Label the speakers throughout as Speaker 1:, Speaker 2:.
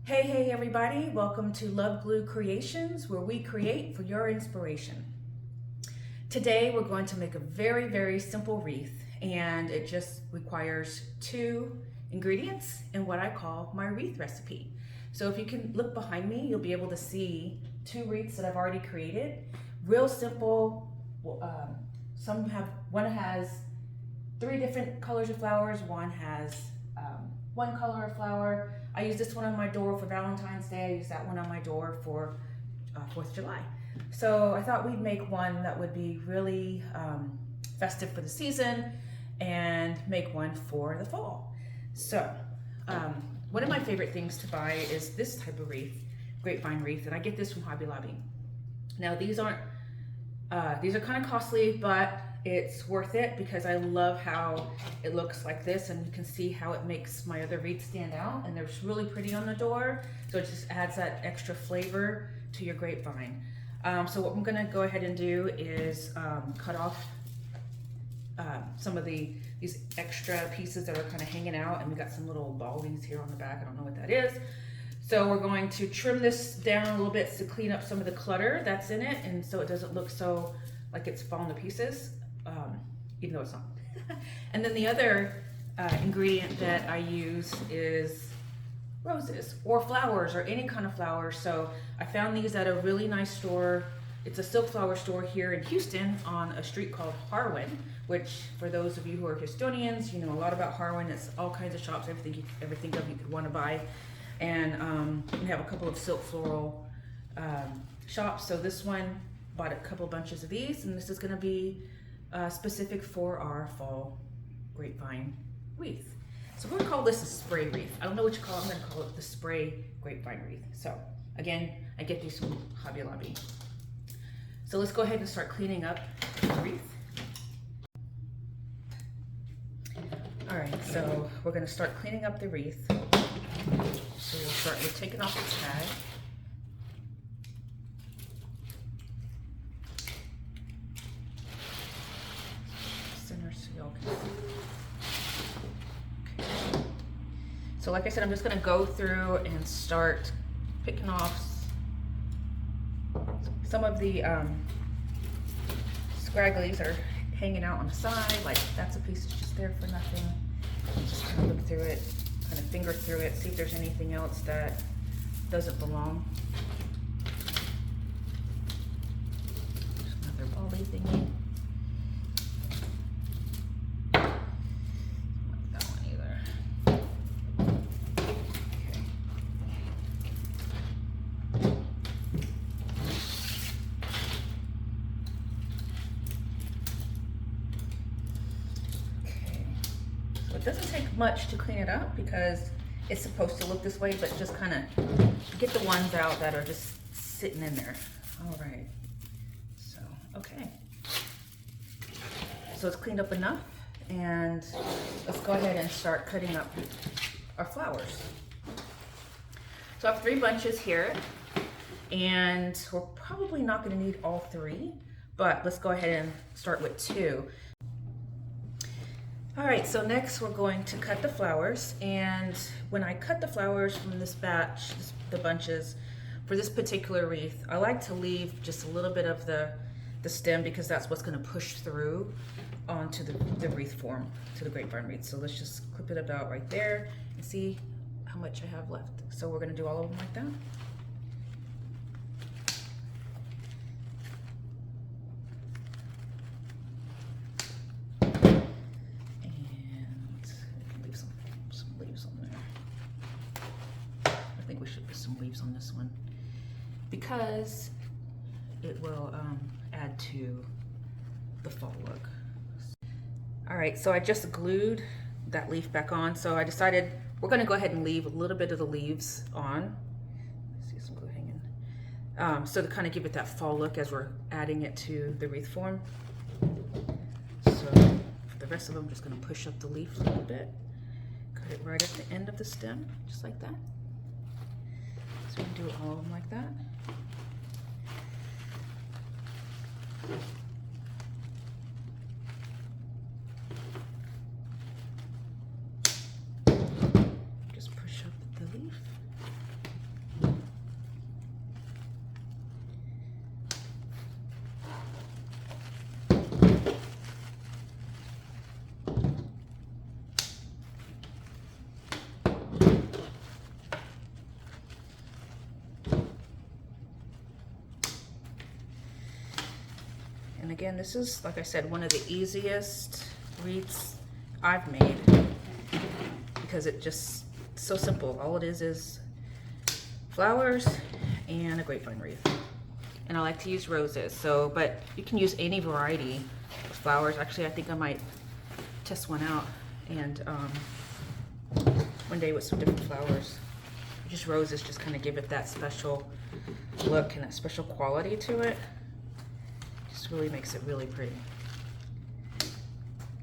Speaker 1: Hey everybody, welcome to LovegLew Creations, where we create for your inspiration. Today we're going to make a very simple wreath, and it just requires 2 ingredients in what I call my wreath recipe. So if you can look behind me, you'll be able to see 2 wreaths that I've already created. Real simple. One has 3 different colors of flowers, one has 1 color of flower. I use this one on my door for Valentine's Day. I use that one on my door for 4th of July. So I thought we'd make one that would be really festive for the season and make one for the fall. So one of my favorite things to buy is this type of wreath, grapevine wreath, and I get this from Hobby Lobby. Now these are kind of costly, but it's worth it because I love how it looks like this, and you can see how it makes my other wreath stand out, and they're really pretty on the door, so it just adds that extra flavor to your grapevine. So what I'm going to go ahead and do is cut off some of these extra pieces that are kind of hanging out, and we got some little ballies here on the back. I don't know what that is. So we're going to trim this down a little bit to clean up some of the clutter that's in it, and so it doesn't look so like it's falling to pieces, even though it's not. And then the other ingredient that I use is roses or flowers or any kind of flowers. So I found these at a really nice store. It's a silk flower store here in Houston on a street called Harwin, which for those of you who are Houstonians, you know a lot about Harwin. It's all kinds of shops, everything you could want to buy. And we have a couple of silk floral shops. So this one bought a couple bunches of these, and this is going to be specific for our fall grapevine wreath. So we're going to call this a spray wreath. I don't know what you call it. I'm going to call it the spray grapevine wreath. So again, I get these from Hobby Lobby. So let's go ahead and start cleaning up the wreath. All right, so we're going to start cleaning up the wreath. So we'll start with taking off the tag. Center so y'all can see. Okay. So like I said, I'm just going to go through and start picking off some of the scragglies are hanging out on the side. Like that's a piece that's just there for nothing. Just kind of look through it, kind of finger through it, see if there's anything else that doesn't belong. There's another bally thingy. Not that one either. Okay. So it doesn't take much to clean it up because it's supposed to look this way, but just kind of get the ones out that are just sitting in there. All right, so, okay. So it's cleaned up enough, and let's go ahead and start cutting up our flowers. So I have 3 bunches here, and we're probably not gonna need all 3, but let's go ahead and start with 2. All right, so next we're going to cut the flowers, and when I cut the flowers from this batch, the bunches, for this particular wreath, I like to leave just a little bit of the stem because that's what's gonna push through onto the wreath form, to the grapevine wreath. So let's just clip it about right there and see how much I have left. So we're gonna do all of them like that. Leaves on this one because it will add to the fall look. All right, so I just glued that leaf back on, so I decided we're going to go ahead and leave a little bit of the leaves on. See some glue hanging, so to kind of give it that fall look as we're adding it to the wreath form. So for the rest of them, I'm just going to push up the leaf a little bit, cut it right at the end of the stem, just like that. So we can do all of them like that. Just push up the leaf. again, this is, like I said, one of the easiest wreaths I've made because it just, it's so simple. All it is flowers and a grapevine wreath. And I like to use roses, so, but you can use any variety of flowers. Actually, I think I might test one out and one day with some different flowers. Just roses just kind of give it that special look and that special quality to it. Just really makes it really pretty.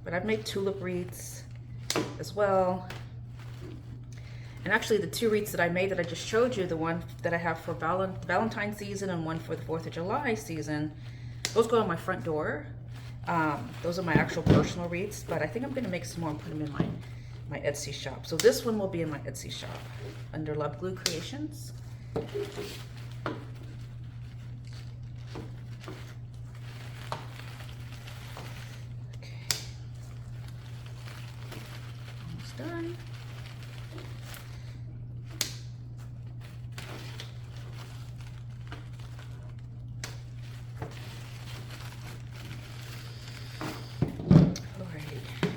Speaker 1: But I've made tulip wreaths as well. And actually the two wreaths that I made that I just showed you, the one that I have for Valentine's season and one for the 4th of July season, those go on my front door. Those are my actual personal wreaths, but I think I'm gonna make some more and put them in my Etsy shop. So this one will be in my Etsy shop under LovegLew Creations. Okay. Almost done.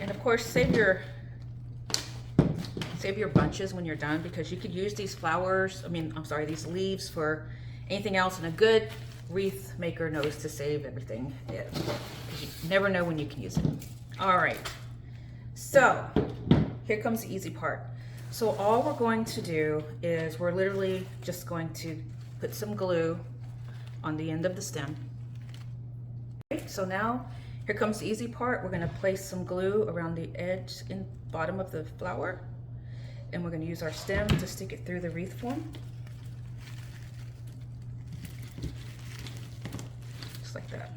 Speaker 1: And of course, save your bunches when you're done, because you could use these flowers, these leaves for anything else, and a good wreath maker knows to save everything, because you never know when you can use it. All right, so here comes the easy part. So all we're going to do is we're literally just going to put some glue on the end of the stem. Okay, so now here comes the easy part. We're going to place some glue around the edge and bottom of the flower, and we're going to use our stem to stick it through the wreath form. Just like that.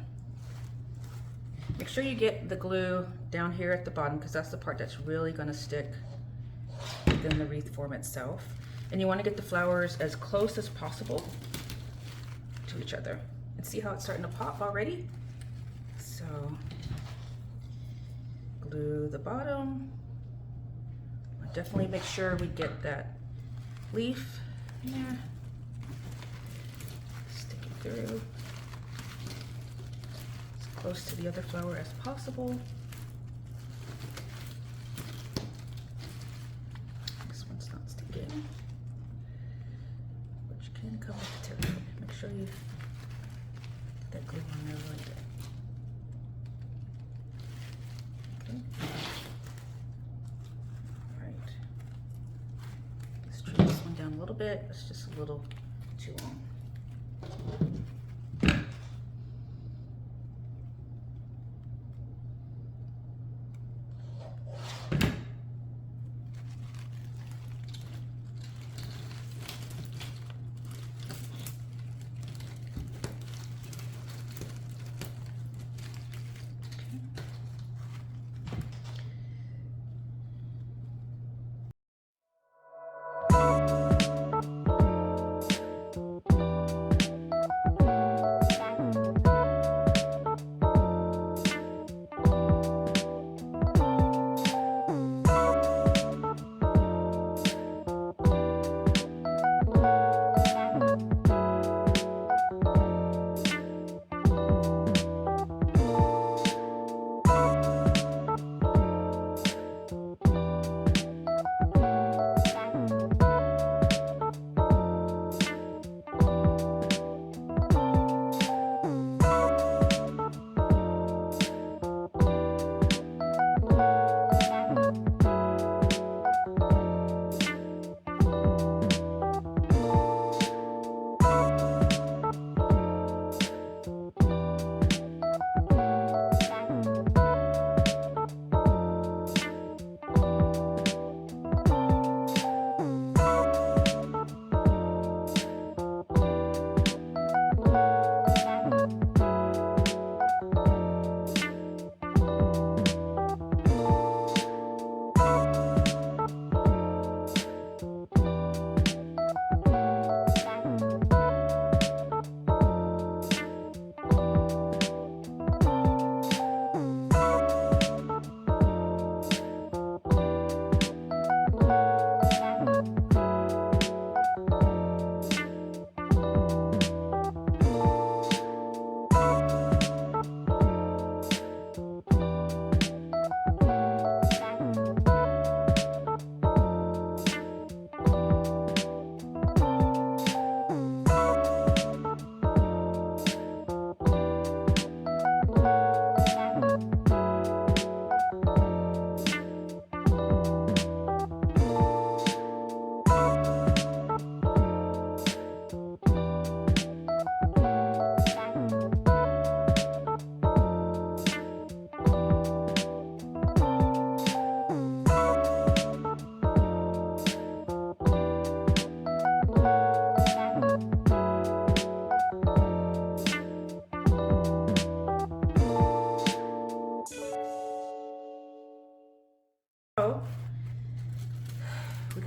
Speaker 1: Make sure you get the glue down here at the bottom, because that's the part that's really going to stick within the wreath form itself. And you want to get the flowers as close as possible to each other. And see how it's starting to pop already? So glue the bottom. Definitely make sure we get that leaf in there. Stick it through as close to the other flower as possible. This one's not sticking, which can come with the territory. Make sure you get that glue on there really good. Okay. Down a little bit, it's just a little too long.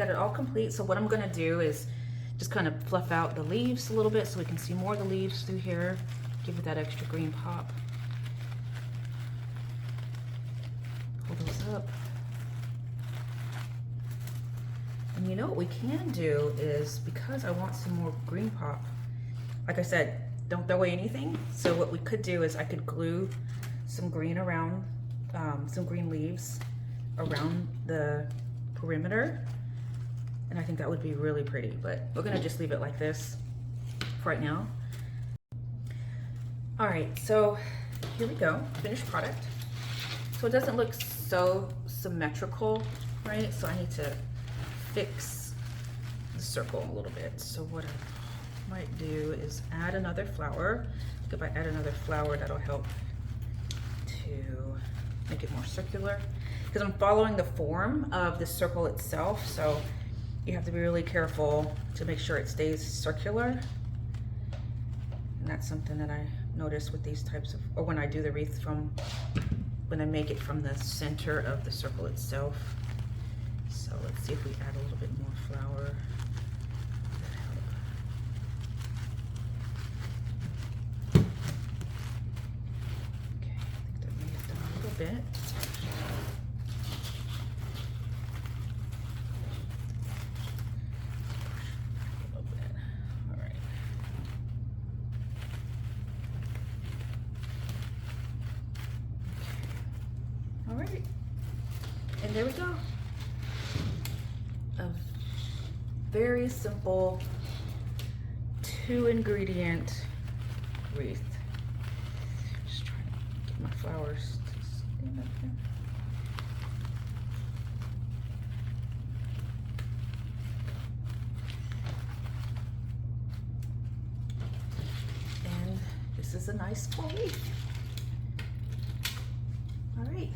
Speaker 1: got it all complete. So what I'm gonna do is just kind of fluff out the leaves a little bit so we can see more of the leaves through here. Give it that extra green pop. Pull those up. And you know what we can do is, because I want some more green pop, like I said, don't throw away anything. So what we could do is I could glue some green around, some green leaves around the perimeter. And I think that would be really pretty, but we're gonna just leave it like this for right now. All right, so here we go, finished product. So it doesn't look so symmetrical, right? So I need to fix the circle a little bit. So what I might do is add another flower. I think if I add another flower, that'll help to make it more circular, because I'm following the form of the circle itself. So you have to be really careful to make sure it stays circular. And that's something that I notice with these types of, or when I do the wreath from, when I make it from the center of the circle itself. So let's see if we add a little bit more flour. Okay, I think that may have done a little bit. All right, and there we go. A very simple 2-ingredient wreath. Just trying to get my flowers to stand up here. And this is a nice full wreath. All right.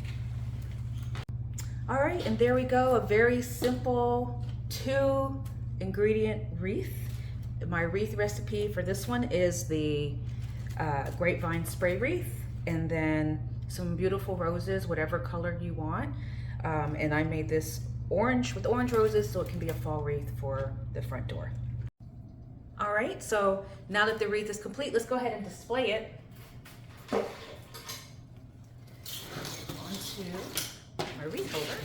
Speaker 1: All right, and there we go, a very simple 2-ingredient wreath. My wreath recipe for this one is the grapevine spray wreath, and then some beautiful roses, whatever color you want. And I made this orange with orange roses, so it can be a fall wreath for the front door. All right, so now that the wreath is complete, let's go ahead and display it onto my wreath holder.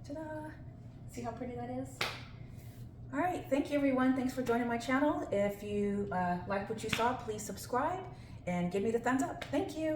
Speaker 1: Ta-da! See how pretty that is? All right, thank you everyone. Thanks for joining my channel. If you liked what you saw, please subscribe and give me the thumbs up. Thank you.